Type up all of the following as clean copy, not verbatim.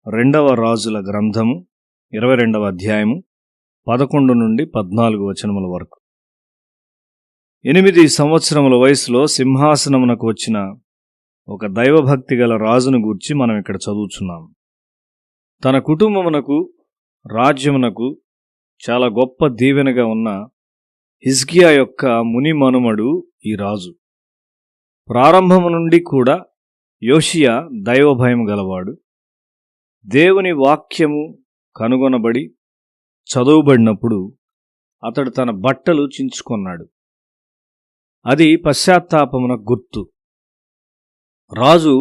రెండవ రాజుల గ్రంథము 22వ అధ్యాయము 11 నుండి 14 వచనముల వరకు. 8 సంవత్సరముల వయసులో సింహాసనమునకు వచ్చిన ఒక దైవభక్తి గల రాజును గూర్చి మనం ఇక్కడ చదువుచున్నాం. తన కుటుంబమునకు రాజ్యమునకు చాలా గొప్ప దీవెనగా ఉన్న హిజ్కియా యొక్క ముని మనుమడు ఈ రాజు. ప్రారంభము నుండి కూడా యోషియా దైవభయం గలవాడు. దేవుని వాక్యము కనుగొనబడి చదువుబడినప్పుడు అతడు తన బట్టలు చించుకొన్నాడు. అది పశ్చాత్తాపమునకు గుర్తు. రాజు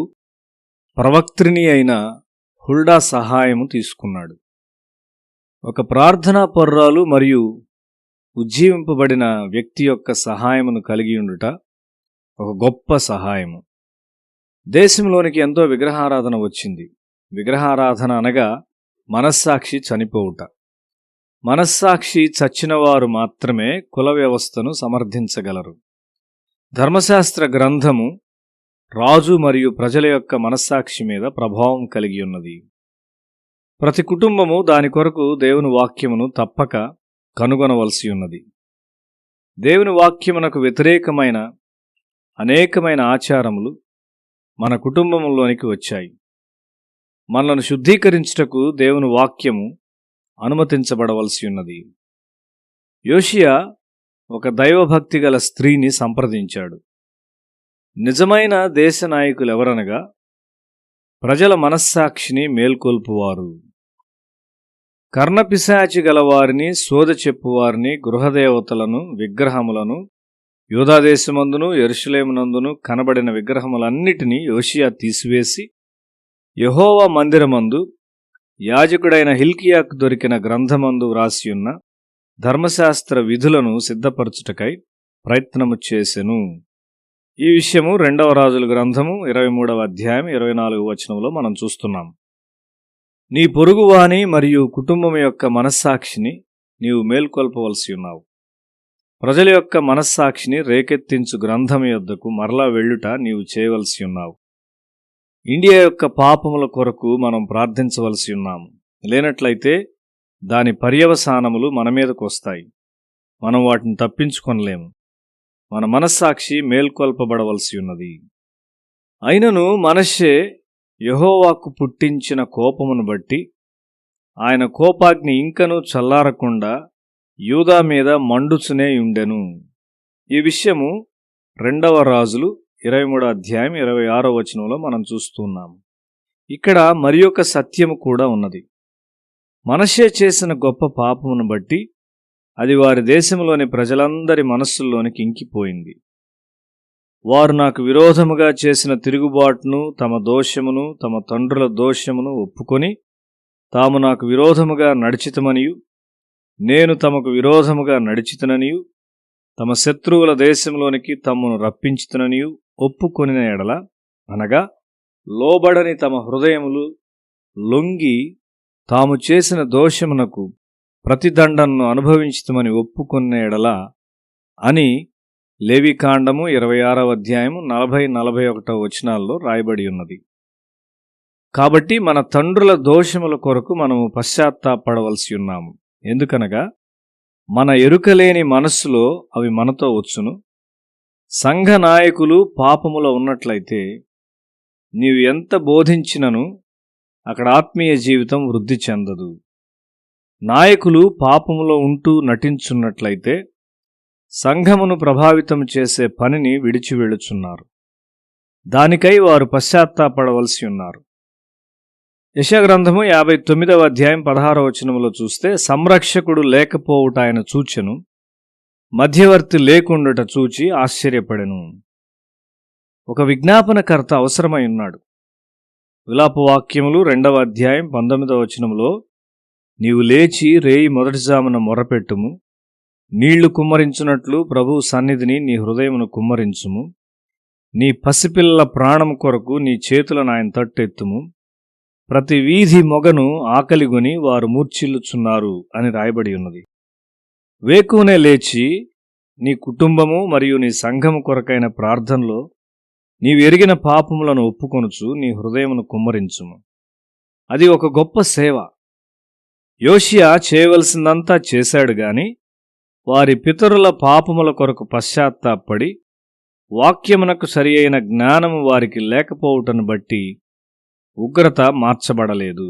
ప్రవక్త్రిని అయిన హుల్డా సహాయము తీసుకున్నాడు. ఒక ప్రార్థనా పర్రాలు మరియు ఉజ్జీవింపబడిన వ్యక్తి యొక్క సహాయమును కలిగి ఉండుట ఒక గొప్ప సహాయము. దేశంలోనికి ఎంతో విగ్రహారాధన వచ్చింది. విగ్రహారాధన అనగా మనస్సాక్షి చనిపోవుట. మనస్సాక్షి చచ్చినవారు మాత్రమే కుల వ్యవస్థను సమర్థించగలరు. ధర్మశాస్త్ర గ్రంథము రాజు మరియు ప్రజల యొక్క మనస్సాక్షి మీద ప్రభావం కలిగి ఉన్నది. ప్రతి కుటుంబము దాని కొరకు దేవుని వాక్యమును తప్పక కనుగొనవలసి ఉన్నది. దేవుని వాక్యమునకు వ్యతిరేకమైన అనేకమైన ఆచారములు మన కుటుంబంలోనికి వచ్చాయి. మనలను శుద్ధీకరించుటకు దేవుని వాక్యము అనుమతించబడవలసి ఉన్నది. యోషియా ఒక దైవభక్తి గల స్త్రీని సంప్రదించాడు. నిజమైన దేశ నాయకులెవరనగా ప్రజల మనస్సాక్షిని మేల్కొల్పువారు, కర్ణపిశాచి గలవారిని, సోద చెప్పువారిని, గృహదేవతలను, విగ్రహములను, యూదాదేశమందును యెరూషలేమునందును కనబడిన విగ్రహములన్నిటినీ యోషియా తీసివేసి యెహోవా మందిరమందు యాజకుడైన హిల్కియాకు దొరికిన గ్రంథమందు వ్రాసియున్న ధర్మశాస్త్ర విధులను సిద్ధపరచుటకై ప్రయత్నము చేసెను. ఈ విషయము 2వ రాజుల గ్రంథము 23వ అధ్యాయం 24వ వచనంలో మనం చూస్తున్నాం. నీ పొరుగువాని మరియు కుటుంబం యొక్క మనస్సాక్షిని నీవు మేల్కొల్పవలసి ఉన్నావు. ప్రజల యొక్క మనస్సాక్షిని రేకెత్తించు గ్రంథం యొద్దకు మరలా వెళ్ళుట నీవు చేయవలసి ఉన్నావు. ఇండియా యొక్క పాపముల కొరకు మనం ప్రార్థించవలసి ఉన్నాము. లేనట్లయితే దాని పర్యవసానములు మన మీదకు వస్తాయి. మనం వాటిని తప్పించుకొనలేము. మన మనస్సాక్షి మేల్కొల్పబడవలసి ఉన్నది. అయినను మనష్షే యెహోవాకు పుట్టించిన కోపమును బట్టి ఆయన కోపాగ్ని ఇంకనూ చల్లారకుండా యూదా మీద మండుచునే ఉండెను. ఈ విషయము 2వ రాజులు 23వ అధ్యాయం 26వ వచనంలో మనం చూస్తున్నాము. ఇక్కడ మరి ఒక సత్యము కూడా ఉన్నది. మనష్షే చేసిన గొప్ప పాపమును బట్టి అది వారి దేశంలోని ప్రజలందరి మనస్సుల్లోనికి ఇంకిపోయింది. వారు నాకు విరోధముగా చేసిన తిరుగుబాటును, తమ దోషమును, తమ తండ్రుల దోషమును ఒప్పుకొని తాము నాకు విరోధముగా నడిచితమనియు నేను తమకు విరోధముగా నడిచితననియు తమ శత్రువుల దేశంలోనికి తమను రప్పించుతననియు ఒప్పుకొనిన ఎడల, అనగా లోబడని తమ హృదయములు లొంగి తాము చేసిన దోషమునకు ప్రతిదండనను అనుభవించుతమని ఒప్పుకొన్న ఎడల అని లేవికాండము 26వ అధ్యాయము 40-41 వచనాల్లో రాయబడి ఉన్నది. కాబట్టి మన తండ్రుల దోషముల కొరకు మనము పశ్చాత్తాపడవలసి ఉన్నాము. ఎందుకనగా మన ఎరుకలేని మనస్సులో అవి మనతో వచ్చును. సంఘ నాయకులు పాపములో ఉన్నట్లయితే నీవు ఎంత బోధించినను అక్కడ ఆత్మీయ జీవితం వృద్ధి చెందదు. నాయకులు పాపములో ఉంటూ నటించున్నట్లయితే సంఘమును ప్రభావితం చేసే పనిని విడిచి వెళుచున్నారు. దానికై వారు పశ్చాత్తాపడవలసి ఉన్నారు. యెషయా గ్రంథము 59వ అధ్యాయం 16వ వచనములో చూస్తే, సంరక్షకుడు లేకపోవుట ఆయన చూచెను, మధ్యవర్తి లేకుండుట చూచి ఆశ్చర్యపడెను. ఒక విజ్ఞాపనకర్త అవసరమై ఉన్నాడు. విలాపవాక్యములు 2వ అధ్యాయం 19వ వచనములో, నీవు లేచి రేయి మొదటిజామున మొరపెట్టుము, నీళ్లు కుమ్మరించున్నట్లు ప్రభువు సన్నిధిని నీ హృదయమును కుమ్మరించుము, నీ పసిపిల్లల ప్రాణము కొరకు నీ చేతులను ఆయన తట్టెత్తుము, ప్రతి వీధి మొగను ఆకలిగొని వారు మూర్ఛిల్లుచున్నారు అని రాయబడి ఉన్నది. వేకువనే లేచి నీ కుటుంబము మరియు నీ సంఘము కొరకైన ప్రార్థనలో నీవు ఎరిగిన పాపములను ఒప్పుకొనుచు నీ హృదయమును కుమ్మరించుము. అది ఒక గొప్ప సేవ. యోషియా చేయవలసిందంతా చేశాడు గాని వారి పితరుల పాపముల కొరకు పశ్చాత్తాపడి వాక్యమునకు సరి అయిన జ్ఞానము వారికి లేకపోవుటను బట్టి ఉగ్రత మార్చబడలేదు.